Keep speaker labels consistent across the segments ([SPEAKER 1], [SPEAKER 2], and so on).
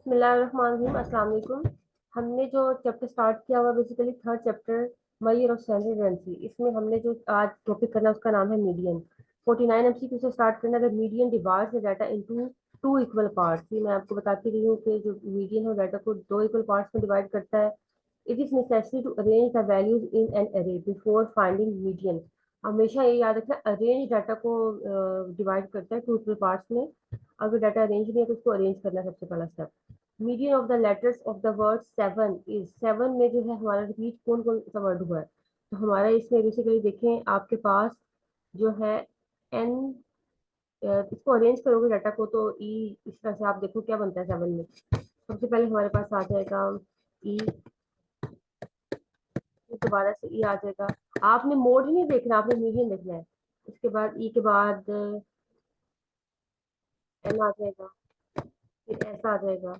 [SPEAKER 1] बिस्मिल्लाहिर्रहमानिर्रहीम, अस्सलाम वालेकुम। हमने जो चैप्टर स्टार्ट किया हुआ बेसिकली थर्ड चैप्टर मय्यर ऑफ स्टैंडर्ड करेंसी, इसमें हमने जो आज टॉपिक करना है उसका नाम है मीडियन। 49 एमसीक्यू से स्टार्ट करना है। Median divides the data into two equal parts. ये मैं आपको बताती रही हूँ कि जो मीडियन है डाटा को दो इक्वल पार्ट्स में डिवाइड करता है। It is necessary to arrange the values in an array before finding median. हमेशा ये याद रखना, अरेंज डाटा को डिवाइड करता है टू इक्वल पार्ट्स में। अगर डाटा अरेंज नहीं है तो उसको अरेंज करना है सबसे पहला step. Median of the letters of the word seven is, seven में जो है हमारा रिपीट कौन कौन सा वर्ड हुआ है। तो हमारा इसमें बेसिकली देखें आपके पास जो है एन, इसको अरेंज करोगे डाटा को तो ई, इस तरह से आप देखो क्या बनता है सेवन में। सबसे पहले हमारे पास आ जाएगा ई, दोबारा से ई आ जाएगा। आपने मोड ही नहीं देखना, आपने मीडियन देखना है। उसके बाद ई के बाद एन आ जाएगा, फिर एस आ जाएगा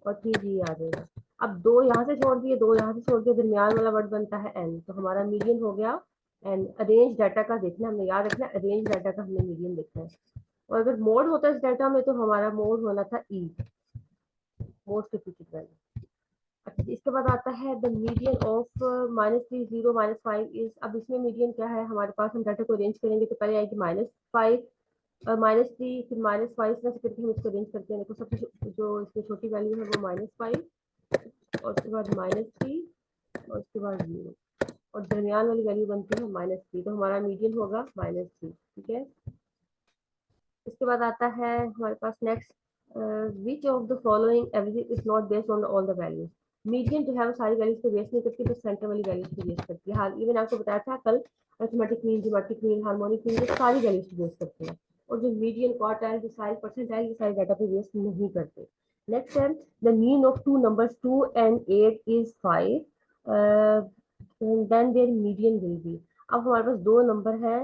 [SPEAKER 1] और फिर जी आ जाएगा। अब दो यहाँ से छोड़ दिए, दो यहाँ से छोड़ दिए, दरमियान वाला वर्ड बनता है एन, तो हमारा मीडियन हो गया एन। अरेंज डाटा का देखना, हमें याद रखना अरेंज डाटा का हमें मीडियन देखना है। और अगर मोड होता है इस डाटा में तो हमारा मोड होना था ई, मोस्ट रिपीटेड वैल्यू। अच्छा जी, इसके बाद आता है द मीडियन ऑफ -3 0 -5 इज। अब इसमें मीडियन क्या है हमारे पास, हम डाटा को अरेंज करेंगे तो पहले आएगी -5 और -3, फिर -5 से करके हम इसको अरेंज करते हैं। देखो सबसे जो इसमें छोटी वैल्यू है वो -5 और उसके बाद -3 और उसके बाद 0 और दरमियान वाली वैल्यू बनती है -3, तो हमारा मीडियन होगा -3। ठीक है। इसके बाद आता है हमारे पास next, which of the following average is not based on all the values. Median जो है वो सारी वैल्यूज को बेस नहीं करती, तो सेंटर वाली वैल्यूज को बेस करती है। हाल ये मैंने आपको बताया था कल, arithmetic mean, geometric mean, harmonic mean, ये सारी वैल्यूज को बेस करते हैं। और जो मीडियन, क्वार्टाइल, डिसाइल, परसेंटाइल, ये सारे डाटा पे बेस नहीं करते। नेक्स्ट है the mean of two numbers 2 and 8 is 5, then their median will be. अब हमारे पास दो नंबर है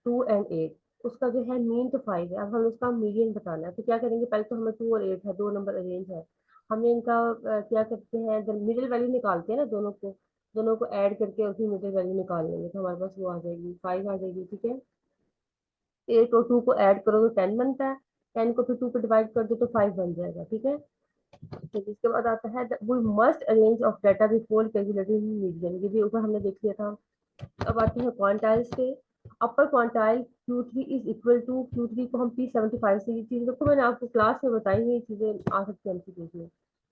[SPEAKER 1] 2 and 8, उसका जो है मीन तो 5 है। अब हमें उसका मीडियन बताना है, तो क्या करेंगे, पहले तो हमें 2 और 8 है, दो नंबर अरेंज है। हमें इनका क्या करते हैं, मिडिल वैल्यू निकालते हैं ना, दोनों को ऐड करके उसकी मिडिल वैल्यू निकाल लेंगे, तो हमारे पास वो आ जाएगी 5 आ जाएगी। ठीक है। 8 और 2 को ऐड करो तो 10 बनता है, 10 को फिर 2 पे डिवाइड कर दो तो 5 बन जाएगा। ठीक है। तो इसके बाद आता है we must arrange of data before calculating median, ये भी ऊपर हमने देख लिया था। अब आते हैं क्वांटाइल्स पे। Upper quantile Q3 is equal to, Q3 को हम P75 से, ये चीज देखो मैंने आपको क्लास में बताई हुई चीजें आ सकती हैं एमसीक्यूज में।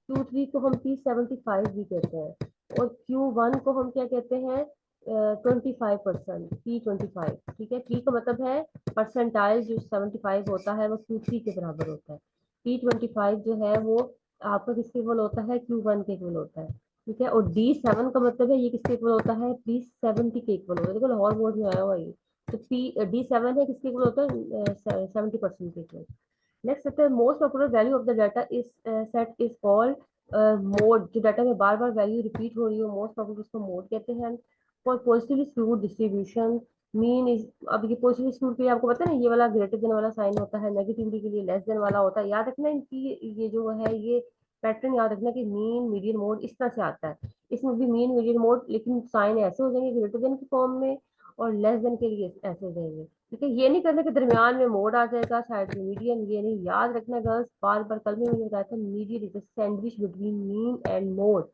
[SPEAKER 1] Q3 को हम P75 भी कहते हैं और Q1 को हम क्या कहते हैं, 25%, P25। ठीक है। P का मतलब है परसेंटाइल, जो 75 होता है वो Q3 के बराबर होता है। P25 जो है वो आपका किसके इक्वल होता है, Q1 के इक्वल होता है। ठीक है। और D7 का मतलब है ये किसके इक्वल होता है, P70 के इक्वल होता है। देखो लाहौर बोर्ड में आया हुआ ये। तो D7 है किसके इक्वल होता है, 70% के इक्वल। नेक्स्ट आता है most popular value of the data is set is called mode. जो डाटा में बार बार वैल्यू रिपीट हो रही हो मोस्ट पॉपुलर, उसको मोड कहते हैं। For positively skewed distribution mean is, अब ये पॉजिटिवली स्क्यूड के लिए आपको पता है ना, ये वाला ग्रेटर देन वाला साइन होता है, नेगेटिवली के लिए लेस देन वाला होता है। याद रखना इनकी ये जो है ये पैटर्न याद रखना कि मीन मीडियन मोड इस तरह से आता है। इसमें भी मीन मीडियन मोड, लेकिन साइन ऐसे हो जाएंगे ग्रेटर देन की फॉर्म में और लेस देन के लिए ऐसे हो जाएंगे। ठीक है। ये नहीं करना कि दरमियान में मोड आ जाएगा साइड में मीडियन, ये नहीं, याद रखना गर्ल्स, बार बार कल में मैंने बताया था median is sandwich between mean and mode.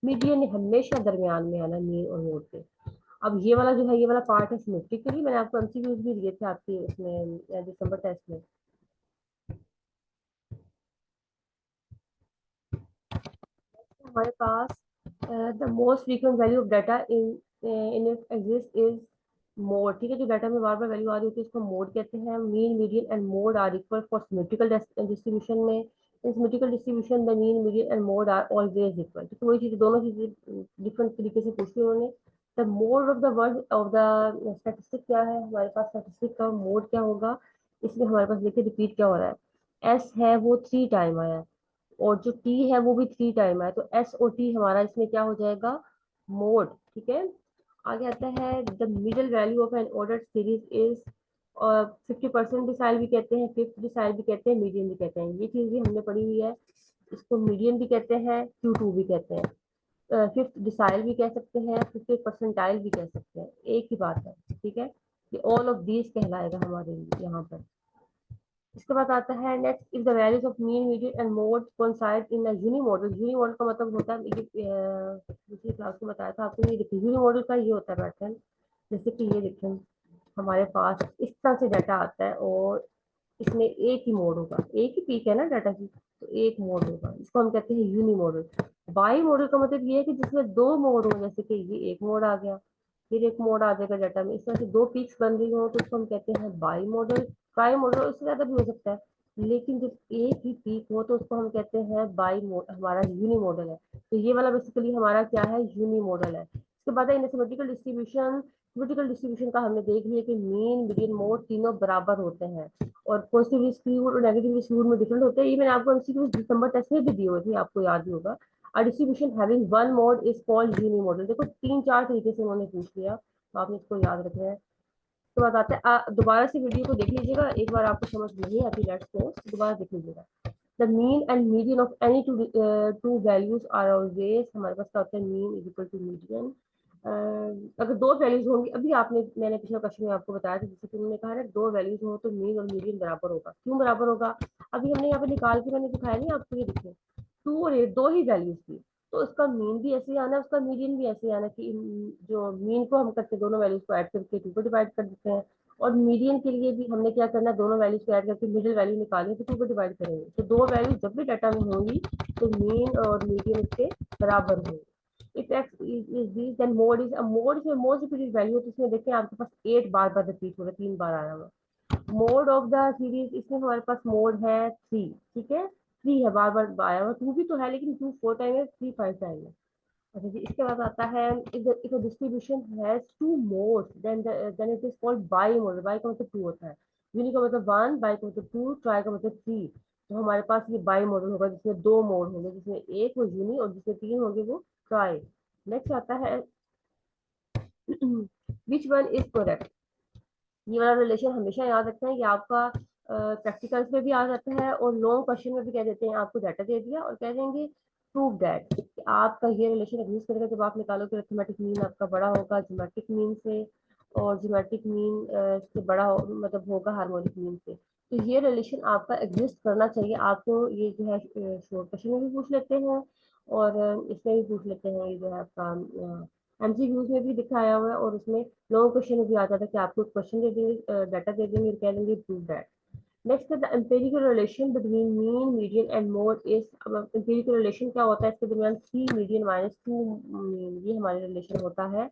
[SPEAKER 1] Median हमेशा दरमियान में आना मीन और मोड के। अब ये वाला जो है ये वाला पार्ट है सिमेट्रिक के लिए, मैंने आपको एमसीक्यूज भी दिए थे आपके इसमें दिसंबर टेस्ट में। हमारे पास the most frequent value of data in in exist is mode. ठीक है। जो डाटा में बार बार वैल्यू आ रही होती है उसको मोड कहते हैं। Mean median and mode are equal for symmetrical distribution में। In symmetrical distribution the mean median and mode are always equal. तो वही चीज, दोनों चीजें डिफरेंट तरीके से पूछी उन्होंने। The mode of the word of the statistic क्या है हमारे पास, स्टैटिस्टिक का मोड क्या होगा। इसमें हमारे पास देखिए रिपीट क्या हो रहा है, एस है वो 3 टाइम आया है और जो टी है वो भी 3 टाइम है, तो एस ओ टी हमारा इसमें क्या हो जाएगा, मोड। ठीक है। आगे आता है the middle value of an order series is, और 50% डिसाइल भी कहते हैं, फिफ्थ डिसाइल भी कहते हैं, मीडियम भी कहते हैं। ये चीज भी हमने पढ़ी हुई है। इसको मीडियम भी कहते हैं, Q2 भी कहते हैं, फिफ्थ डिसाइल भी कह सकते हैं, 50 परसेंटाइल भी कह सकते हैं, एक ही बात है। ठीक है। ऑल ऑफ दीज कहलाएगा हमारे लिए यहाँ पर। इसके बाद आता है next, if the values of mean median and mode coincide in a unimodal. Unimodal का मतलब होता है ये दूसरी क्लास में बताया था आपको, ये देखिए यूनी मॉडल का ये होता है पैटर्न। जैसे कि ये देखें, हमारे पास इस तरह से डाटा आता है और इसमें एक ही मोड होगा, एक ही पीक है ना डाटा की, तो एक मोड होगा, इसको हम कहते हैं यूनी मॉडल। बाई मॉडल का मतलब ये है कि जिसमें दो मोड हो, जैसे कि ये एक मोड आ गया, फिर एक मोड आ जाएगा डाटा में, इस तरह से दो पीक्स बन रही हो तो इसको हम कहते हैं बाई मॉडल। ट्राई मॉडल इससे ज्यादा भी हो सकता है, लेकिन जब एक ही पीक हो तो उसको हम कहते हैं बाई मोड, हमारा यूनी मॉडल है। तो ये वाला बेसिकली हमारा क्या है, यूनी मॉडल है। इसके बाद है सिमेट्रिकल डिस्ट्रीब्यूशन। सिमेट्रिकल डिस्ट्रीब्यूशन का हमने देख लिया कि मीन मीडियन मोड तीनों बराबर होते हैं, और पॉजिटिव स्क्यूड और नेगेटिव स्क्यूड में डिफरेंट होते हैं। ये मैंने आपको एमसीक्यू दिसंबर टेस्ट में भी दिए हुए थे, आपको याद ही होगा। A distribution having one mode is called unimodal. देखो तीन चार तरीके से उन्होंने पूछ लिया, तो आपने इसको याद रखना है। तो बात आता है, दोबारा से वीडियो को देख लीजिएगा, एक बार आपको समझ नहीं आती लेट्स सपोज, दोबारा देख लीजिएगा। The mean and median of any two values are always, हमारे पास क्या होता है, mean is equal to median. अगर दो वैल्यूज होंगी, अभी आपने मैंने पिछले क्वेश्चन में आपको बताया था, जैसे कि उन्होंने कहा ना दो वैल्यूज हो तो मीन और मीडियन बराबर होगा। क्यों बराबर होगा, अभी हमने यहाँ पे निकाल के मैंने दिखाया नहीं आपको, ये देखिए 2 और 8 दो ही वैल्यूज थी, तो उसका मीन भी ऐसे ही आना है, उसका मीडियन भी ऐसे ही आना है कि जो मीन को हम करके दोनों वैल्यूज को ऐड करके 2 को डिवाइड कर देते हैं, और मीडियन के लिए भी हमने क्या करना है, दोनों वैल्यूज को ऐड करके मिडिल वैल्यू निकालेंगे तो 2 को डिवाइड करेंगे। तो दो वैल्यू जब भी डाटा में होंगी तो मीन और मीडियन इसके बराबर होंगे। If X is this then mode is, mode इसमें मोस्ट रिपीटेड वैल्यू, तो इसमें देखिए आपके पास 8 बार बार रिपीट हो रहा है, 3 बार आया हुआ। मोड ऑफ द सीरीज, इसमें हमारे पास मोड है 3, ठीक है, 3 है, बार बार आया हुआ, 2 भी तो है लेकिन 2 4 टाइम है, 3 5 टाइम है। अच्छा जी, इसके बाद आता है if a distribution has two modes then it is called bimodal। By का मतलब 2 होता है, यूनि का मतलब 1, बाई का मतलब 2, ट्राई का मतलब 3। तो हमारे पास ये बाई मॉडल होगा जिसमें दो मोड होंगे, जिसमें एक वो यूनि और जिसमें तीन होंगे वो ट्राई। नेक्स्ट आता है विच वन इज करेक्ट। ये वाला रिलेशन हमेशा याद रखना है, ये आपका प्रैक्टिकल्स में भी आ जाता है और लॉन्ग क्वेश्चन में भी कह देते हैं, आपको डाटा दे दिया और कह देंगे प्रूव दैट आपका ये रिलेशन एग्जिस्ट करेगा जब आप निकालोगे अरिथमेटिक मीन आपका बड़ा होगा ज्योमेट्रिक मीन से, और ज्योमेट्रिक मीन से बड़ा मतलब होगा हार्मोनिक मीन से। तो ये रिलेशन आपका एग्जिस्ट करना चाहिए। आपको ये जो है शॉर्ट क्वेश्चन में भी पूछ लेते हैं और इसमें भी पूछ लेते हैं, ये जो है आपका एमसीक्यूज में भी दिखाया हुआ है, और उसमें लॉन्ग क्वेश्चन में भी आता था कि आपको क्वेश्चन दे देंगे, डाटा दे देंगे और कह देंगे प्रूव दैट। नेक्स्ट है the empirical relation between mean median and mode is. अब एम्पिरिकल रिलेशन क्या होता है, इसके दरमियान 3 मीडियन माइनस 2 मीन, ये हमारे रिलेशन होता है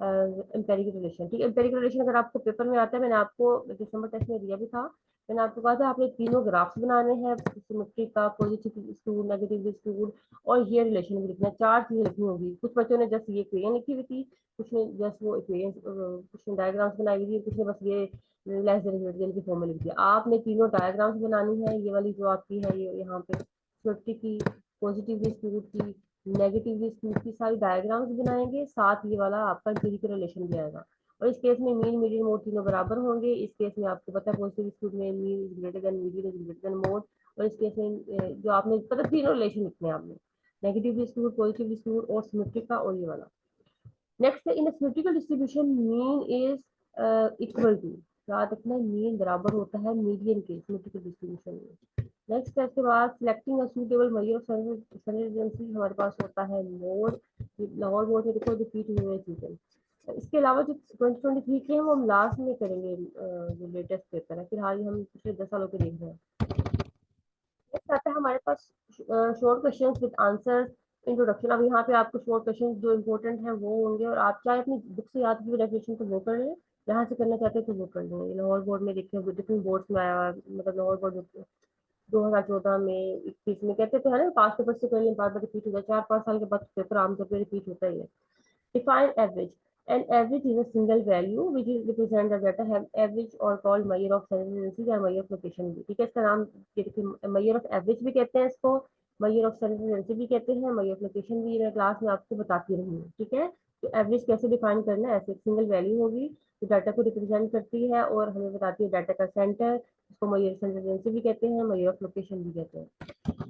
[SPEAKER 1] एम्पेरिकल रिलेशन। ठीक है, एम्पेरिकल रिलेशन अगर आपको पेपर में आता है, मैंने आपको दिसंबर टेस्ट में दिया भी था, मैंने आपको कहा था आपने तीनों ग्राफ्स बनाने हैं, सिमेट्री का, पॉजिटिव स्क्यूड, नेगेटिव स्क्यूड, और ये रिलेशन भी लिखना है। 4 चीजें लिखनी होगी। कुछ बच्चों ने जस्ट ये इक्वेशन लिखी हुई थी, कुछ ने जस्ट वो इक्वेशन, कुछ ने डायग्राम्स बनाई हुई थी, कुछ ने बस ये लेस देन ग्रेडियंट की फॉर्मूला लिख दिया। आपने तीनों डायग्राम्स बनानी है, ये वाली जो आपकी है ये यहाँ पे सिमेट्री की, पॉजिटिव स्क्यूड की, नेगेटिव स्क्यूड की सारी डायग्राम्स बनाएंगे, साथ ये वाला आपका एम्पिरिकल रिलेशन भी आएगा। और इस केस में मीन मीडियन मोड तीनों बराबर होंगे। इस केस में आपको पता है पॉजिटिव स्क्यूड में mean is greater than median is greater than mode. और इस केस में जो आपने पता तीनों रिलेशन लिखने हैं आपने, नेगेटिव स्क्यूड, पॉजिटिव स्क्यूड और सिमेट्रिक का, और ये वाला। नेक्स्ट है in symmetrical distribution mean is equal to, याद रखना मीन बराबर होता है मीडियन के सिमेट्रिकल डिस्ट्रीब्यूशन में। नेक्स्ट है इसके बाद selecting a suitable major of standard हमारे पास होता है मोड। लाहौर बोर्ड में देखो रिपीट हुए हैं चीजें। इसके अलावा जो 2023 के हैं वो हम लास्ट में करेंगे, जो लेटेस्ट पेपर है, फिलहाल हम पिछले 10 सालों के देख रहे हैं। नेक्स्ट आता है हमारे पास short questions with answers introduction. अब यहाँ पे आपको शॉर्ट क्वेश्चंस जो इंपॉर्टेंट है वो होंगे, और आप चाहे अपनी बुक से याद की डेफिनेशन तो वो कर लें, यहाँ से करना चाहते हैं तो वो कर लें। लाहौर बोर्ड में देखिए डिफरेंट बोर्ड्स में आया हुआ है, मतलब लाहौर बोर्ड 2014 में 21 में कहते थे है ना, पास पेपर से पहले बार बार रिपीट होता है, 4 5 साल के बाद पेपर आमतौर पर रिपीट होता ही है। Define average. An average is a single value which is represent the data have average or called measure of consistency या measure of location भी। ठीक है, इसका नाम ये देखिए measure of average भी कहते हैं इसको, measure of consistency भी कहते हैं, measure of location भी। मैं क्लास में आपको बताती रही हूँ, ठीक है। तो एवरेज कैसे डिफाइन करना है, ऐसे एक सिंगल वैल्यू होगी जो डाटा को रिप्रेजेंट करती है और हमें बताती है डाटा का सेंटर, इसको measure of consistency भी कहते हैं, measure of location भी कहते हैं।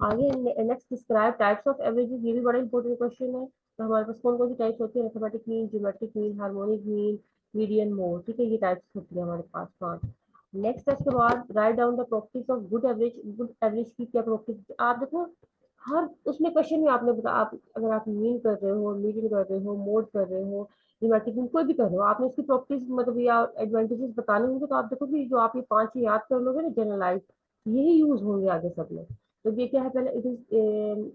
[SPEAKER 1] आगे next describe types of averages, ये भी बड़ा इंपॉर्टेंट क्वेश्चन है। तो हमारे पास कौन कौन सी टाइप्स होती है, arithmetic mean, geometric mean, harmonic mean, median mode. ठीक है, ये टाइप्स होती है हमारे पास 5। नेक्स्ट है इसके बाद right down the properties of good average. Good average की क्या प्रॉपर्टीज, आप देखो हर उसमें क्वेश्चन में आपने बता, आप अगर आप मीन कर रहे हो, मीडियन कर रहे हो, मोड कर रहे हो, न्यूमेटिक मीन कोई भी कर रहे हो, आपने इसकी प्रॉपर्टीज मतलब या एडवांटेजेस बताने होंगे, तो आप देखो कि जो आप ये पांच ही याद कर लोगे ना जनरलाइज, यही यूज होंगे आगे सब में। तो ये क्या है, पहले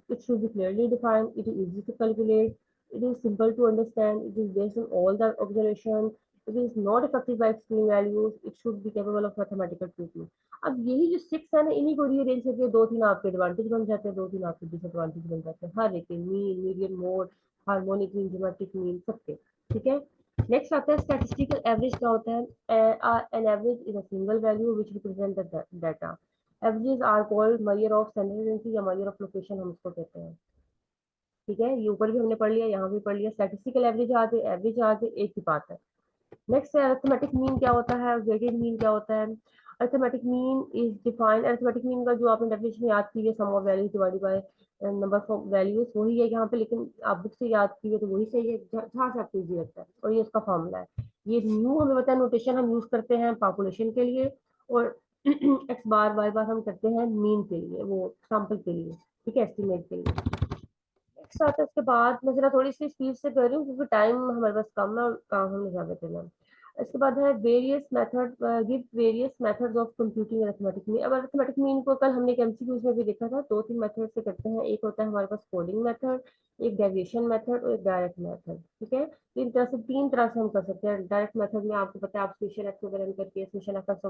[SPEAKER 1] it should be clearly defined, it is easy to calculate, it is simple to understand, it is based on all the observation, it is not affected by extreme values, it should be capable of mathematical treatment। अब यही जो six है ना, इन्हीं को rearrange करके दो तीन आपके एडवांटेज बन जाते हैं, दो तीन आपके डिसएडवांटेज बन जाते हैं, हर एक mean, median, mode, harmonic mean, geometric mean, सबके। ठीक है। नेक्स्ट आता है स्टैटिस्टिकल एवरेज। क्या होता है? An average is a single value which represent the data. Average are called measure of standard या मेजर ऑफ लोकेशन, हम उसको कहते हैं। ठीक है, ये ऊपर भी हमने पढ़ लिया, यहाँ भी पढ़ लिया। स्टैटिस्टिकल एवरेज आ जाए एक ही बात है। नेक्स्ट है अरिथमेटिक मीन। क्या होता है? वेटेड मीन क्या होता है? Arithmetic mean is defined, arithmetic mean का जो आपने डेफिनेशन याद की है, sum of values divided by number of values, वही है यहाँ पे, लेकिन आप बुक से याद की है तो वही सही है, जहाँ से आपको इजी लगता है, और ये उसका फॉर्मूला है। ये न्यू हमें पता है, नोटेशन हम यूज करते हैं पॉपुलेशन के लिए, और एक्स बार वाई बार हम करते हैं मीन के लिए, वो सैंपल के लिए। ठीक है, एस्टिमेट के लिए। साथ है उसके बाद मैं जरा थोड़ी सी स्पीड से कर रही हूँ क्योंकि टाइम हमारे पास कम है और काम हमें ज्यादा करना है। इसके बाद है various method, give various methods of computing arithmetic mean. अब अरिथमेटिक मीन को कल हमने एक एमसीक्यूज में भी देखा था, दो तीन मेथड से करते हैं। एक होता है हमारे पास कोडिंग मेथड, एक डेविएशन मेथड और एक डायरेक्ट मेथड। ठीक है, तीन तरह से, तीन तरह से हम कर सकते हैं। डायरेक्ट मेथड में आपको पता है, आप स्पेशल एक्स वगैरह रन करके स्पेशल एक्स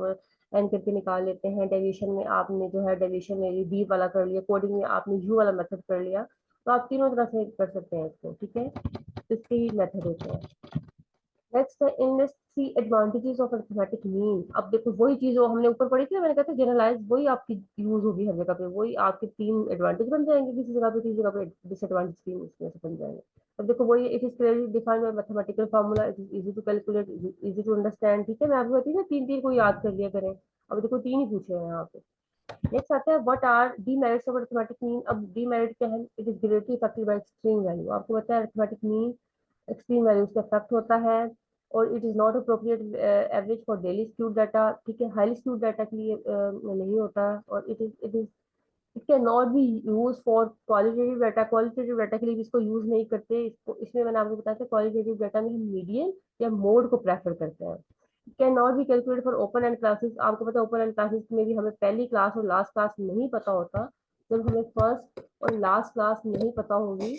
[SPEAKER 1] रन करके निकाल लेते हैं। डेविएशन में आपने जो है डेविएशन में डी वाला कर लिया, कोडिंग में आपने यू वाला मेथड कर लिया। तो आप तीनों तरह से कर सकते हैं इसको। ठीक है, तो इसके ही मेथड होते हैं। नेक्स्ट है in three advantages of arithmetic mean. अब देखो वही चीज वो हमने ऊपर पढ़ी थी ना, मैंने कहा था जनरलाइज, वही आपकी यूज होगी हर जगह पे, वही आपके तीन एडवांटेज बन जाएंगे किसी जगह पे, तीसरी जगह पे डिसएडवांटेज तीन उसमें से बन जाएंगे। अब देखो वही, it is clearly defined by mathematical formula, it is easy to calculate, easy to understand. ठीक है, मैं आपको कहती हूँ ना तीन तीन को याद कर लिया करें। अब देखो तीन ही पूछे हैं यहाँ पे। नेक्स्ट आता है what are demerits of arithmetic mean. अब डीमेरिट क्या है? It is greatly affected by extreme value. आपको पता है अरिथमेटिक मीन एक्सट्रीम वैल्यूज का इफेक्ट होता है, और it is not appropriate average for daily skewed data. ठीक है, हाईली स्क्यूड डाटा के लिए नहीं होता, और it can not be use for qualitative data. Qualitative data के लिए भी इसको यूज नहीं करते। इसको इसमें मैंने आपको बताया था, क्वालिटेटिव डाटा में हम मीडियन या मोड को प्रेफर करते हैं। Can not be calculate for open and classes. आपको पता है ओपन एंड क्लासेस में भी हमें पहली क्लास और लास्ट क्लास नहीं पता होता। जब हमें फर्स्ट और लास्ट क्लास नहीं पता होगी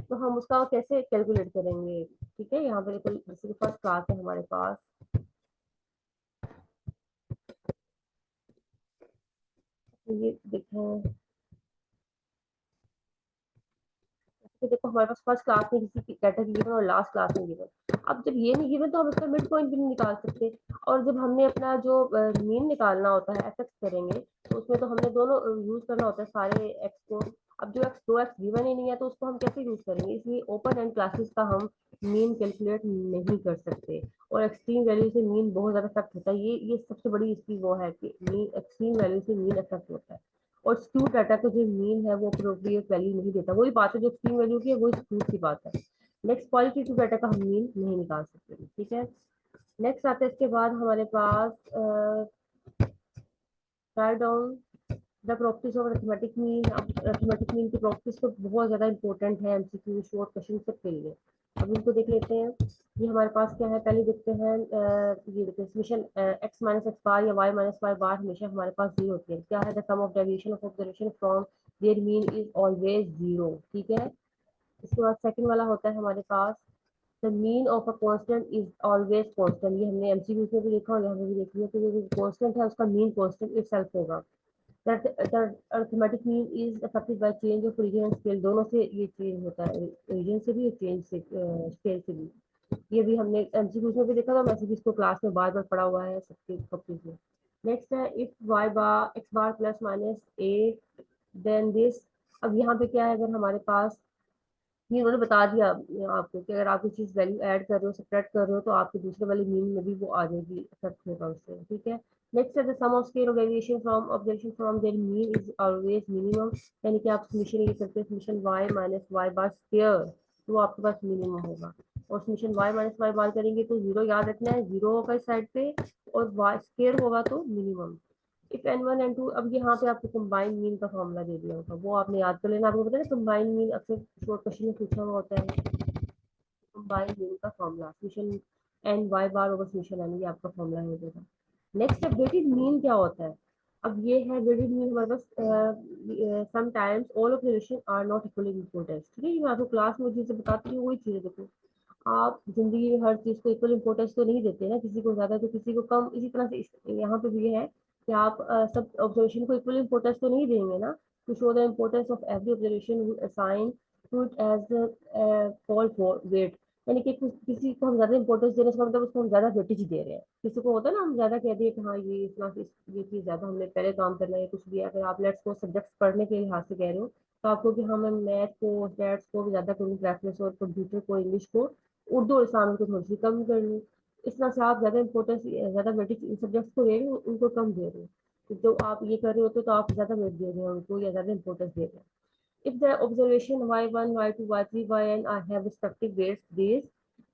[SPEAKER 1] तो हम उसका कैसे कैलकुलेट करेंगे? ठीक है, यहाँ पर कोई जैसे कि फर्स्ट क्लास है हमारे पास, तो ये देखें, तो देखो हमारे पास फर्स्ट क्लास में किसी की डाटा की गिवन और लास्ट क्लास में गिवन। अब जब ये नहीं गिवन तो हम इसका मिड पॉइंट भी नहीं निकाल सकते। और जब हमने अपना जो मीन निकालना होता है, एफ एक्स करेंगे, तो उसमें तो हमने दोनों यूज करना होता है सारे एक्स को। अब जो एक्स, दो एक्स गिवन ही नहीं है तो उसको हम कैसे यूज करेंगे? इसलिए ओपन एंड क्लासेस का हम मीन कैलकुलेट नहीं कर सकते। और एक्सट्रीम वैल्यू से मीन बहुत ज्यादा इफेक्ट होता है। ये सबसे बड़ी इसकी वो है कि मीन, एक्सट्रीम वैल्यू से मीन इफेक्ट होता है। और स्क्यू डाटा का जो मीन है वो अप्रोप्रिएट वैल्यू नहीं देता। वही बात है, जो एक्सट्रीम वैल्यू की है वही स्क्यू की बात है। नेक्स्ट, क्वालिटेटिव डाटा का हम मीन नहीं निकाल सकते। ठीक है, नेक्स्ट आता है इसके बाद हमारे पास write down the properties of arithmetic mean. अब अरिथमेटिक मीन की प्रॉपर्टीज तो बहुत ज्यादा इंपॉर्टेंट है एमसीक्यू शॉर्ट क्वेश्चन सबके लिए। अब इनको देख लेते हैं। ये हमारे पास क्या है, पहले देखते हैं, ये देखते हैं समीशन एक्स माइनस एक्स बार या वाई माइनस वाई बार हमेशा हमारे पास जीरो होती है। क्या है? The sum of deviation of observation from their mean is always zero. ठीक है, इसके बाद सेकंड वाला होता है हमारे पास, the mean of a constant is always constant. ये हमने एमसीक्यू में भी देखा और यहाँ पे भी देख लिया, तो ये जो कांस्टेंट है उसका मीन कांस्टेंट इटसेल्फ होगा। that the arithmetic mean is affected by change of region and scale। दोनों से ये चेंज होता है, रीजन से भी और चेंज से, स्केल से भी। ये भी हमने एमसीक्यूज में भी देखा था, वैसे भी इसको क्लास में बार बार पढ़ा हुआ है सबके सब चीज में। नेक्स्ट है if Y bar X bar plus minus A then this. अब यहाँ पे क्या है, अगर हमारे पास, ये उन्होंने बता दिया आपको कि अगर आप कोई चीज वैल्यू ऐड कर रहे हो, सब्ट्रैक्ट कर रहे हो, तो आपके दूसरे वाले मीन में भी वो आ जाएगी, इफेक्ट होगा उससे। ठीक है, नेक्स्ट है the sum of scale of variation from observation from their mean is always minimum. यानी कि आप समीशन ये करते हैं, summation Y minus Y bar square, तो वो आपके पास मिनिमम होगा। और summation y minus Y bar करेंगे तो 0 याद रखना है, 0 होगा इस साइड पे और y स्क्वायर होगा तो मिनिमम। इफ n1 n2, अब यहाँ पे आपको कंबाइन मीन का फॉर्मूला दे दिया होगा, वो आपने याद कर लेना। आपको पता है कंबाइन मीन अक्सर शॉर्ट क्वेश्चन में पूछा हुआ होता है। कंबाइन मीन का फॉर्मूला समीशन एन वाई बार ओवर समीशन एन, ये आपका फॉर्मूला हो जाएगा। नेक्स्ट है वेटेड मीन क्या होता है। अब ये है वेटेड मीन हमारे पास, sometimes all observation are not equally important. ठीक है, ये मैं आपको क्लास में चीजें बताती हूँ वही चीजें देखो। आप जिंदगी में हर चीज को इक्वल इम्पोर्टेंस तो नहीं देते ना, किसी को ज्यादा तो किसी को कम। इसी तरह से यहाँ पे भी ये है कि आप सब ऑब्जर्वेशन को इक्वल इम्पोर्टेंस तो नहीं देंगे ना। To show the importance of every observation assign to it as call for weight. यानी कि किसी को हम ज्यादा इंपॉर्टेंस दे रहे हैं, इसका मतलब उसको हम ज्यादा वेटेज दे रहे हैं। किसी को होता है ना, हम ज्यादा कह दिए कि हाँ ये इतना ये चीज ज्यादा हमने पहले काम करना है, कुछ भी। अगर आप लेट्स को सब्जेक्ट पढ़ने के लिहाज से कह रहे हो तो आपको कि हाँ मैं मैथ को स्टैट्स को भी ज्यादा करूँ प्रेफरेंस, और कंप्यूटर को इंग्लिश को उर्दू और इस्लाम को थोड़ी सी कम कर लूँ। इस तरह से आप ज्यादा इंपॉर्टेंस ज्यादा वेटेज इन सब्जेक्ट्स को दे रहे हो, उनको कम दे रहे हो। तो जो आप ये कर रहे होते तो आप ज्यादा वेट दे रहे हो उनको या ज्यादा इंपॉर्टेंस दे रहे हो। If the observation y1, y2, y3, yn are have respective weights these,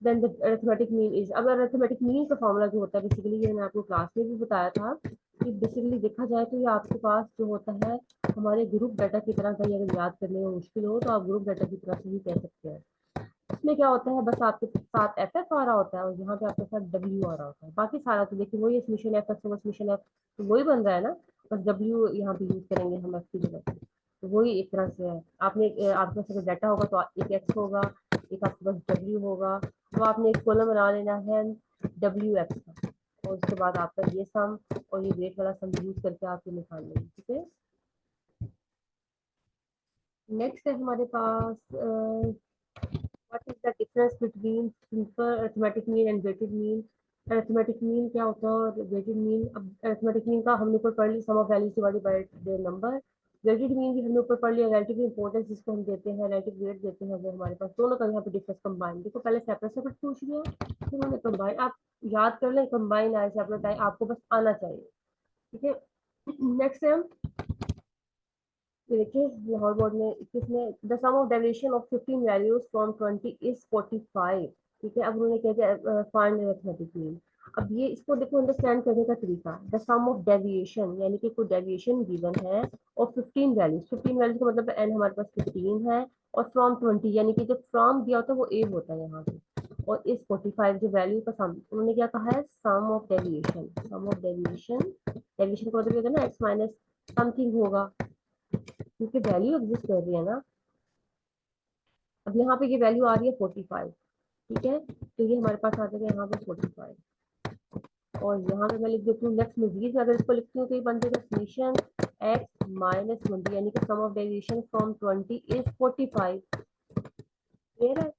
[SPEAKER 1] then the arithmetic mean is। अब arithmetic mean का फॉर्मूला जो होता है बेसिकली, ये मैंने आपको क्लास में भी बताया था कि बेसिकली देखा जाए तो ये आपके पास जो होता है हमारे ग्रुप डाटा की तरह का। ये अगर याद करने में मुश्किल हो तो आप ग्रुप डाटा की तरह से ही कह सकते हैं। इसमें क्या होता है, बस आपके साथ एफ एफ आ रहा होता है और यहाँ पे आपके साथ डब्ल्यू आ रहा होता है। बाकी सारा तो देखिए वही summation F x over summation F, तो वही बन रहा है ना। बस डब्ल्यू यहाँ पे यूज करेंगे हम एफ की जगह पे। तो वही एक तरह से है। आपने आपके पास अगर डाटा होगा तो एक एक्स होगा, एक आपके पास डब्ल्यू होगा। तो आपने एक कॉलम बना लेना है डब्ल्यू एक्स का, और उसके बाद आपका ये सम और ये वेट वाला सम यूज करके आप ये निकाल लेंगे। ठीक है, नेक्स्ट है हमारे पास what is the difference between simple arithmetic mean and weighted mean। arithmetic mean क्या होता है और weighted mean। अब arithmetic mean का हमने ऊपर पढ़ ली, sum of values divided by the number। weighted mean भी हमने ऊपर पढ़ लिया, relative importance जिसको हम देते हैं, relative weight देते हैं। वो हमारे पास दोनों का यहाँ पे डिफरेंस कंबाइन। देखो पहले सेपरेट सेपरेट पूछ लिया, फिर हमने कंबाइन। आप याद कर लें कंबाइन आए सेपरेट आए, आपको बस आना चाहिए। ठीक है, नेक्स्ट है देखिए लाहौर बोर्ड में 21 में the sum of deviation of 15 values from 20 is 45। ठीक है, अब उन्होंने कह दिया फाइंड अरिथमेटिक मीन। अब ये इसको देखो अंडरस्टैंड करने का तरीका, द सम ऑफ डेविएशन यानी कि कोई डेविएशन गिवन है और 15 वैल्यूज। 15 वैल्यूज का मतलब एन हमारे पास 15 है, और फ्रॉम 20 यानी कि जब फ्रॉम दिया होता है वो ए होता है यहाँ पे, और इस 45 जो वैल्यू का सम उन्होंने क्या कहा है, sum of deviation. Sum of deviation, deviation का मतलब ये होता है ना एक्स माइनस समथिंग होगा, क्योंकि वैल्यू एग्जिस्ट कर रही है ना। अब यहाँ पे ये वैल्यू आ रही है 45। ठीक है, तो ये हमारे पास आ जाएगा यहाँ पे 45, और यहाँ पे मैं लिख देती हूँ नेक्स्ट मजीद में अगर इसको लिखती हूँ तो ये बन जाएगा समीशन एक्स माइनस 20 यानी कि sum of deviation from 20 is 45। Clear है।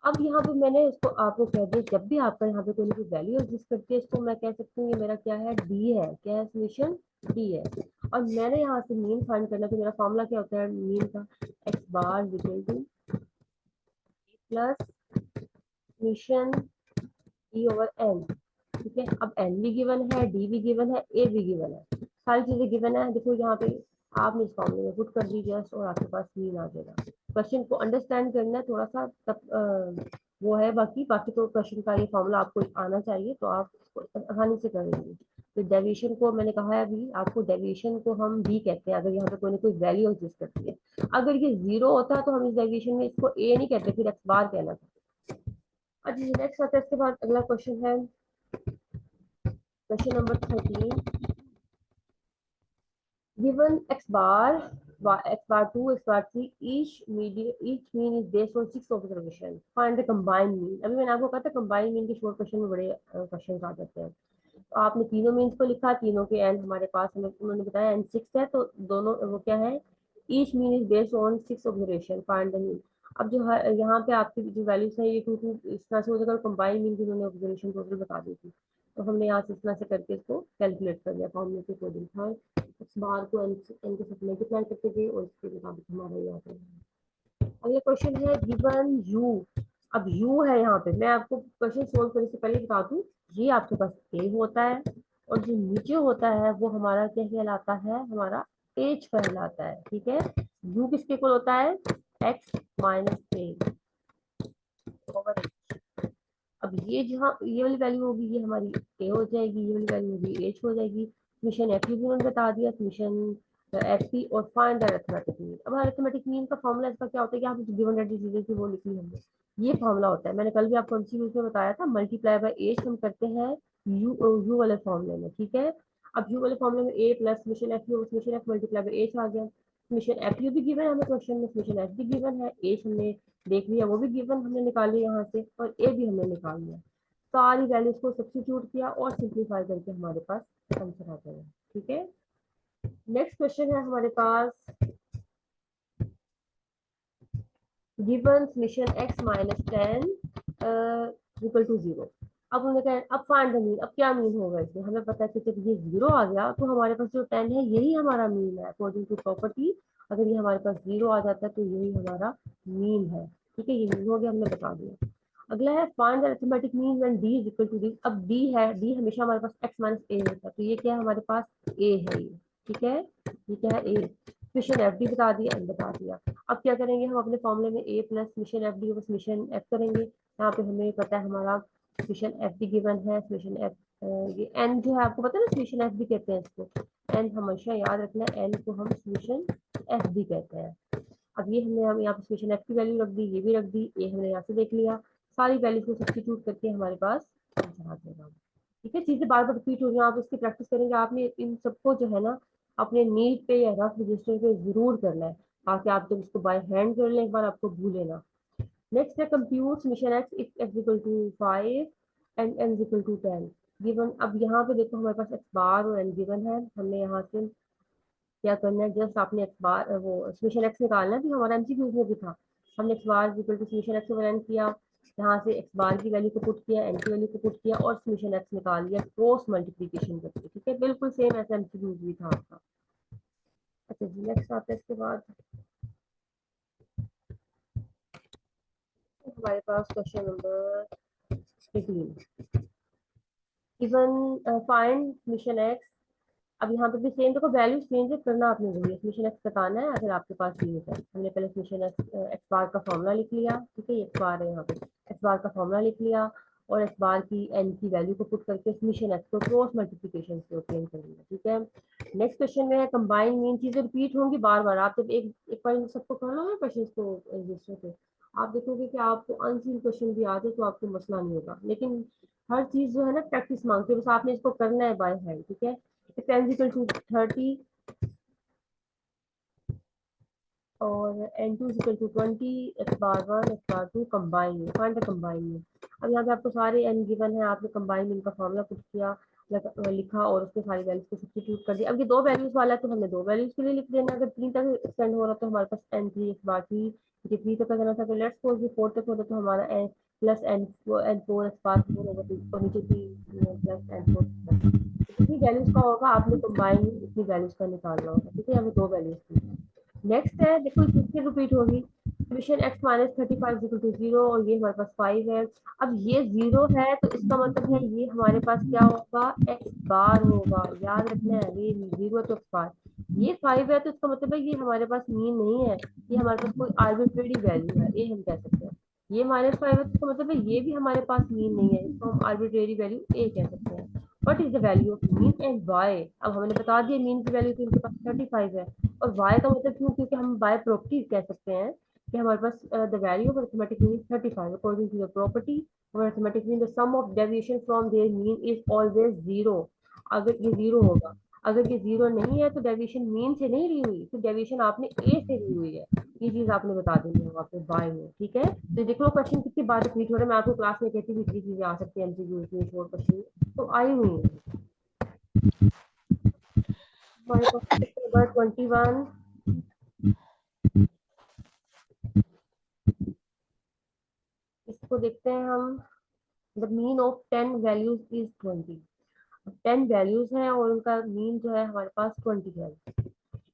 [SPEAKER 1] अब यहाँ पे मैंने इसको आपको कह दिया, जब भी आपका यहाँ पे कोई भी वैल्यू एग्जिस्ट करती है इसको मैं कह सकती हूँ ये मेरा क्या है, डी है। क्या है, समीशन डी है। और मैंने यहाँ से मीन फाइंड करना, तो मेरा फॉर्मूला क्या होता है मीन का, X bar equal to plus summation D over N. ठीक है, अब एन भी गिवन है, डी भी गिवन है, ए भी गिवन है, सारी चीजें गिवन है। देखो यहाँ पे आपने इस फॉर्मूले में पुट कर दीजिए और आपके पास मीन आ जाएगा। क्वेश्चन को अंडरस्टैंड करना है थोड़ा सा तब वो है, बाकी बाकी तो क्वेश्चन का ये फॉर्मूला आपको आना चाहिए तो आप आसानी से कर लेंगे। तो डेविएशन को मैंने कहा है अभी आपको, डेविएशन को हम डी कहते हैं अगर यहाँ पे कोई ना कोई वैल्यू एग्जिस्ट करती है। अगर ये जीरो होता है तो हम इस डेविएशन में इसको ए नहीं कहते, फिर एक्स बार कहना था। अच्छा नेक्स्ट आता है इसके बाद अगला क्वेश्चन है question number 13। given x bar x bar 2 x bar 3 each mean is based on 6 observation, find the combined mean। अभी मैंने आपको कहा था combined mean के शॉर्ट क्वेश्चन में बड़े क्वेश्चन आ जाते हैं। तो आपने तीनों मीन्स को लिखा, तीनों के एंड हमारे पास हमें उन्होंने बताया एंड 6 है, तो दोनों वो क्या है, each mean is based on 6 observation, find the mean. अब जो है यहाँ पे आपकी जो वैल्यूज है ये टू इस तरह से हो जाएगा, कंबाइंड मीन की उन्होंने ऑब्जर्वेशन टोटल बता दी थी, तो हमने यहाँ से इस तरह से करके इसको कैलकुलेट कर लिया फॉर्मूले के अकॉर्डिंग था। इस बार को एन के साथ मल्टीप्लाई करते गए और इसके मुताबिक हमारा ये आता है। अगला क्वेश्चन है गिवन यू। अब यू है यहाँ पे, मैं आपको क्वेश्चन सोल्व करने से पहले बता दूं, ये आपके पास ए होता है और जो नीचे होता है वो हमारा क्या कहलाता है, हमारा एच कहलाता है। ठीक है, यू किसके इक्वल होता है, एक्स माइनस ए ओवर एच। अब ये जहाँ ये वाली वैल्यू होगी ये हमारी ए हो जाएगी, ये वाली वैल्यू होगी एच हो जाएगी। समीशन एफ भी उन्होंने बता दिया, समीशन एफ पी, और फाइंड द अरिथमेटिक मीन। अब अरिथमेटिक मीन का फॉर्मूला इसका क्या होता है कि आप गिवन दैट चीजें थी वो लिखी हमने, ये फॉर्मूला होता है। मैंने कल भी आपको एमसीक्यूज में बताया था, मल्टीप्लाई बाय एच हम करते हैं यू वाले फॉर्मूले में, ठीक है। अब यू वाले फॉर्मूले में A plus summation F U, summation F multiply by H आ गया। समीशन एफ यू भी गिवन है हमें क्वेश्चन में, समीशन एफ भी गिवन है, एच हमने देख लिया वो भी गिवन हमने निकाल लिया यहाँ से, और ए भी हमने निकाल लिया। सारी वैल्यूज को सब्स्टिट्यूट किया और सिंप्लीफाई करके हमारे पास आंसर आ गया, ठीक है। नेक्स्ट क्वेश्चन है हमारे पास, given summation x minus 10 equal to 0। अब उन्होंने कहा अब फाइंड द मीन। अब क्या मीन होगा इसमें, हमें पता है कि जब ये 0 आ गया तो हमारे पास जो 10 है यही हमारा मीन है अकॉर्डिंग टू प्रॉपर्टी। अगर ये हमारे पास 0 आ जाता है तो यही हमारा मीन है, ठीक है। ये मीन हो गया, हमने बता दिया। अगला है find the arithmetic mean when d is equal to d। अब d है, d हमेशा हमारे पास x माइनस a होता है, तो ये क्या है हमारे पास a है ये, ठीक है। ये क्या है a, मिशन एफ डी बता दिया, एन बता दिया। अब क्या करेंगे हम अपने फॉर्मूले में A plus mission F D बस मिशन एफ करेंगे। यहाँ पे हमें पता है हमारा मिशन एफ डी गिवन है, मिशन एफ ये एन जो है आपको पता है ना, मिशन एफ डी कहते हैं इसको। एन हमेशा याद रखना है, एन को हम मिशन एफ डी कहते हैं। अब ये हमने हम यहाँ पे मिशन एफ की वैल्यू रख दी, ये भी रख दी, ये हमने यहाँ से देख लिया। सारी वैल्यूज को सब्स्टिट्यूट करके हमारे पास आंसर आ जाएगा, ठीक है। चीजें बार बार रिपीट हो रही हैं, आप इसकी प्रैक्टिस करेंगे। आपने इन सबको जो है ना अपने नीट पे या रफ रजिस्टर पे जरूर करना है, ताकि आप जब इसको बाय हैंड कर लें एक बार आपको भूले ना। नेक्स्ट है compute mission x if x equal to 5 and n equal to 10 given. अब यहाँ पे देखो हमारे पास एक्स बार और एन गिवन है, हमने यहाँ से क्या करना है, जस्ट आपने एक्स बार वो समीशन एक्स निकालना है, भी हमारा एमसीक्यूज में भी था। हमने x bar equal to summation x को एन किया, यहाँ से एक्स बार की वैल्यू को पुट किया, एन की वैल्यू को पुट किया और समीशन एक्स निकाल लिया क्रॉस मल्टीप्लिकेशन करके, ठीक है। बिल्कुल सेम ऐसा एमसीक्यूज भी था आपका। अच्छा जी, नेक्स्ट आता है इसके बाद हमारे पास question number 18, given find summation X. अब यहाँ पे भी सेम देखो वैल्यू चेंज करना आपने वही मिशन एक्स बताना है। अगर आपके पास ये है, हमने पहले मिशन एक्स एक्स बार का फॉर्मूला लिख लिया, ठीक है। ये एक्स बार है, यहाँ पे एक्स बार का फॉर्मूला लिख लिया और एक्स बार की एन की वैल्यू को पुट करके मिशन एक्स को क्रॉस मल्टीप्लिकेशन से ऑब्टेन कर लिया, ठीक है। नेक्स्ट क्वेश्चन में है कंबाइन मीन। चीजें रिपीट होंगी बार बार, आप जब एक बार इन सबको कर लो ना क्वेश्चन को रजिस्टर पे, आप देखोगे कि आपको अनसीन क्वेश्चन भी आते तो आपको मसला नहीं होगा। लेकिन हर चीज जो है ना प्रैक्टिस मांगती है, बस आपने इसको करना है बाय हैंड, ठीक है। x is equal to 30 और n2 is equal to 20, x bar 1 x bar 2 combine में फाइंड द कंबाइन में। अब यहाँ पे आपको सारे n गिवन है, आपने कंबाइन इनका फॉर्मूला पुट किया, लिखा और उसके सारी वैल्यूज को सब्स्टिट्यूट कर दिया। अब ये दो वैल्यूज वाला है तो हमने दो वैल्यूज के लिए लिख देना। अगर 3 तक एक्सटेंड हो रहा तो हमारे पास n3 x bar 3, ये 3 तक का जाना था, तो लेट्स सपोज ये 4 तक हो रहा तो हमारा n plus n4 x bar 4 होगा, तो नीचे 3 प्लस n4 जितनी वैल्यूज का होगा आपने कंबाइन इतनी वैल्यूज का निकालना होगा, ठीक है। हमें दो वैल्यूज की। नेक्स्ट है देखो कितनी रिपीट होगी, summation x minus 35 equal to 0 और ये हमारे पास 5 है। अब ये 0 है तो इसका मतलब है ये हमारे पास क्या होगा, x बार होगा, याद रखना है। ये 0 है तो x बार, ये 5 है तो इसका मतलब है ये हमारे पास मीन नहीं है, ये हमारे पास कोई आर्बिट्रेरी वैल्यू है, ये हम कह सकते हैं। ये -5 है तो इसका मतलब है ये भी हमारे पास मीन नहीं है, इसको हम आर्बिट्रेरी वैल्यू a कह सकते हैं। What is the value of mean and y। अब हमने बता दिया मीन की वैल्यू तो इनके पास 35 है, और y का मतलब क्यों, क्योंकि हम बाय प्रॉपर्टी कह सकते हैं कि हमारे पास the value of arithmetic mean is 35 according to the property of arithmetic mean the sum of deviation from their mean is always 0। अगर ये 0 होगा, अगर ये 0 नहीं है तो डेविएशन मीन से नहीं ली हुई, तो डेविएशन आपने ए से ली हुई है। ये चीज आपने बता देनी है आपको बाय में, ठीक है। तो देख लो क्वेश्चन कितनी बार रिपीट हो रहा है, मैं आपको क्लास में कहती हूँ इतनी चीजें आ सकती है एमसीक्यूज में, शॉर्ट क्वेश्चन तो आई हुई है। हमारे पास नंबर 21, इसको देखते हैं हम। The mean of 10 values is 20। 10 values हैं और उनका मीन जो है हमारे पास 20 है।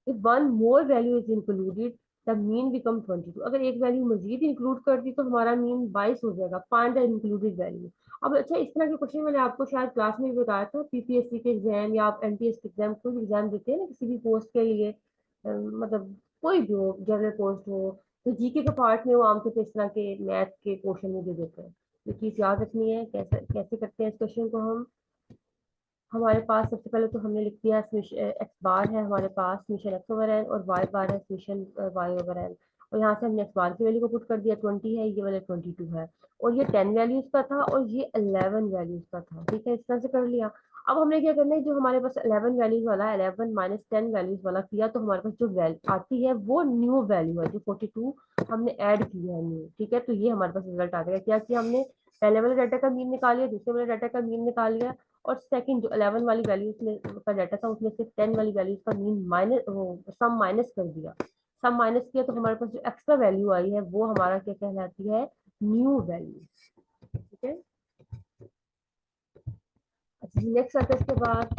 [SPEAKER 1] If one more value is included the mean become 22। अगर एक वैल्यू मजीद इंक्लूड कर दी तो हमारा मीन 22 हो जाएगा। Find the included value. अब अच्छा, इस तरह के क्वेश्चन मैंने आपको शायद क्लास में भी बताया था, पीपीएससी के एग्जाम या आप एमटीएस के एग्जाम, कोई भी एग्जाम देते हैं ना किसी भी पोस्ट के लिए, मतलब कोई भी हो, जनरल पोस्ट हो, तो जीके के पार्ट में वो आमतौर पर इस तरह के मैथ के क्वेश्चन में दे देते हैं। ये चीज़ याद रखनी है। कैसे कैसे करते हैं इस क्वेश्चन को हम। हमारे पास सबसे पहले तो हमने लिख दिया एक्स बार है हमारे पास समीशन एक्स ओवर एन, और वाई बार है समीशन वाई ओवर एन। और यहाँ से हमने एक्स बार की वैल्यू को पुट कर दिया, 20 है, ये वाला 22 है, और ये 10 वैल्यूज का था और ये 11 वैल्यूज का था। ठीक है, इस तरह से कर लिया। अब हमने क्या करना है, जो हमारे पास 11 वैल्यूज वाला है, 11 माइनस 10 वैल्यूज वाला किया, तो हमारे पास जो वैल्यू आती है वो न्यू वैल्यू है, जो 42 हमने ऐड किया है न्यू। ठीक है, तो ये हमारे पास रिजल्ट आ जाएगा। क्या किया हमने, पहले वाले डाटा का मीन निकाल लिया, दूसरे वाले डाटा का मीन निकाल लिया, और सेकंड जो 11 वाली वैल्यू उसमें का डाटा था उसमें से 10 वाली वैल्यू का मीन माइनस, वो सम माइनस कर दिया। सम माइनस किया तो हमारे पास जो एक्स्ट्रा वैल्यू आई है वो हमारा क्या कहलाती है, न्यू वैल्यू। ठीक है, अच्छा नेक्स्ट आता है इसके बाद,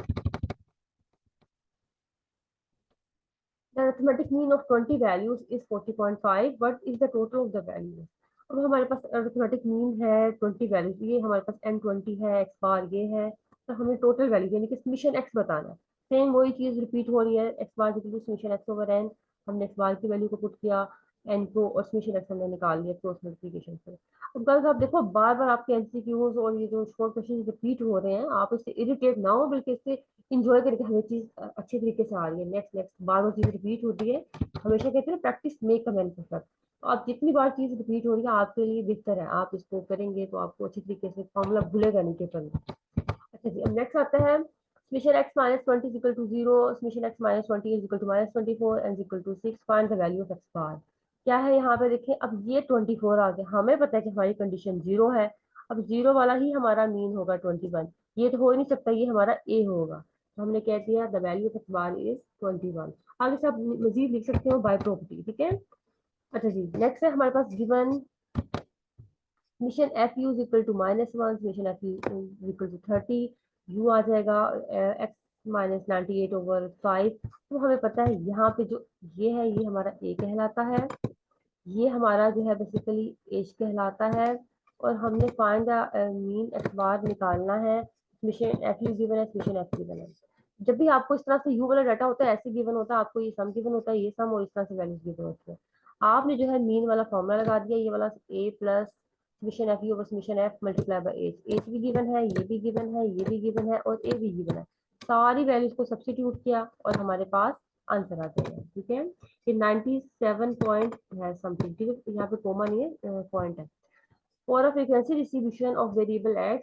[SPEAKER 1] the arithmetic mean of 20 values is 40.5 but is the total of the values। अब हमारे पास arithmetic mean है 20 वैल्यूज, ये हमारे पास n20 है, x बार ये है, तो हमें टोटल वैल्यू यानी कि समीशन x बताना है। सेम वही चीज रिपीट हो रही है, x bar equal to summation x over n। हमने x बार की वैल्यू को पुट किया n को, और समीशन x हमने निकाल लिया क्रॉस मल्टीप्लिकेशन से। अब गर्ल्स आप देखो, बार बार आपके एमसीक्यूज और ये जो शॉर्ट क्वेश्चन रिपीट हो रहे हैं, आप इससे इरिटेट ना हो, बल्कि इससे इंजॉय करके हमें चीज अच्छे तरीके से आ रही है। नेक्स्ट नेक्स्ट बार बार चीज रिपीट होती है, हमेशा कहते हैं practice make a man perfect. तो आप जितनी बार चीज रिपीट हो रही है आपके लिए बेहतर है, आप इसको करेंगे तो आपको अच्छी तरीके से फॉर्मूला भूलेगा नहीं पेपर में। अच्छा जी, अब नेक्स्ट आता है summation X minus 20 is equal to 0, summation X minus 20 is equal to minus 24 and equal to 6, find the value of X bar. क्या है यहाँ पे देखिए, अब ये 24 आ गया, हमें पता है कि हमारी कंडीशन 0 है। अब 0 वाला ही हमारा मीन होगा 21, ये तो हो ही नहीं सकता, ये हमारा ए होगा। तो हमने कह दिया the value of X bar is 21। आगे से आप मजीद लिख सकते हो बाय प्रॉपर्टी। ठीक है, अच्छा जी, नेक्स्ट है हमारे पास given summation F U is equal to -1, summation F U is equal to 30, U आ जाएगा एक्स माइनस 98/5। तो हमें पता है यहाँ पे जो ये है ये हमारा ए कहलाता है, ये हमारा जो है बेसिकली एज कहलाता है, और हमने फाइंड द मीन एक्स बार निकालना है। मिशन एफ यू गिवन है, मिशन एफ गिवन है। जब भी आपको इस तरह से यू वाला डाटा होता है ऐसे गिवन होता है, आपको ये सम गिवन होता है, ये सम, और इस तरह से वैल्यूज गिवन होती है। आपने जो है मीन वाला फॉर्मूला लगा दिया, ये वाला A plus summation F u बस summation F multiply by h. H भी गिवन है, ये भी गिवन है, ये भी गिवन है, और ए भी गिवन है। सारी वैल्यूज को सब्स्टिट्यूट किया और हमारे पास आंसर आ गया। ठीक है, ये 97 पॉइंट है समथिंग। ठीक है, यहाँ पे कोमा नहीं है, पॉइंट है। For a frequency distribution of variable x,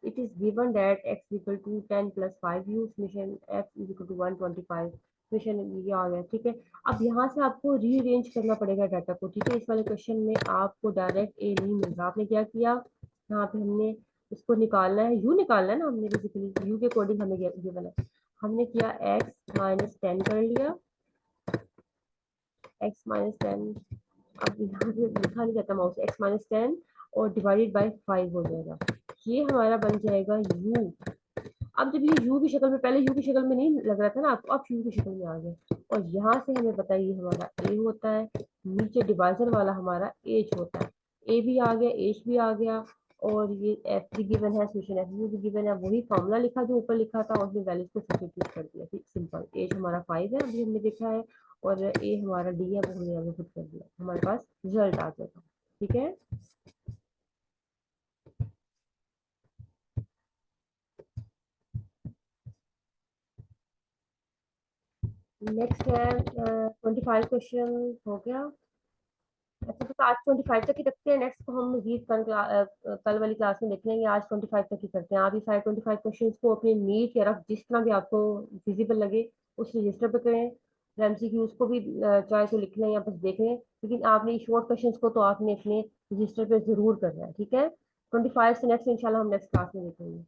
[SPEAKER 1] it is given that x equal to 10 plus 5u, summation f is equal to 125, summation ये आ गया। ठीक है, अब यहाँ से आपको रीअरेंज करना पड़ेगा डाटा को। ठीक है, इस वाले क्वेश्चन में आपको डायरेक्ट ए नहीं मिल रहा। आपने क्या किया, यहाँ पे हमने इसको निकालना है, यू निकालना है ना, हमने बेसिकली यू के अकॉर्डिंग हमें गिवन है। हमने किया एक्स माइनस 10 कर लिया, एक्स माइनस 10, अब यहाँ पे लिखा नहीं जाता माउस, एक्स माइनस 10 और डिवाइडेड बाय 5 हो जाएगा। ये हमारा बन जाएगा u। अब जब ये u की शक्ल में, पहले u की शक्ल में नहीं लग रहा था ना आपको, अब u की शक्ल में आ गया, और यहाँ से हमें पता है ये हमारा a होता है, नीचे डिवाइजर वाला हमारा h होता है। a भी आ गया, h भी आ गया, और ये f भी गिवन है, सॉल्यूशन f भी गिवन है। वही फॉर्मूला लिखा जो ऊपर लिखा था, और उसमें वैल्यूज को सब्स्टिट्यूट कर दिया। ठीक, सिंपल। h हमारा 5 है, अभी हमने देखा है, और a हमारा d है, वो हमने यहाँ पे पुट कर दिया, हमारे पास रिजल्ट आ जाएगा। ठीक है, नेक्स्ट है 25 क्वेश्चन हो गया। अच्छा, तो आज 25 तक ही रखते हैं, नेक्स्ट को हम मजीद कल वाली क्लास में देख लेंगे। आज 25 तक ही करते हैं। आप ये सारे 25 क्वेश्चन को अपने नीट या रफ जिस तरह भी आपको फिजिबल लगे उस रजिस्टर पे करें। एमसीक्यूज को भी चाहे तो लिख लें या बस देख लें, लेकिन आपने शॉर्ट क्वेश्चन को तो आपने अपने रजिस्टर पे जरूर करना है। ठीक है, 25 से नेक्स्ट इंशाल्लाह हम नेक्स्ट क्लास में देखेंगे।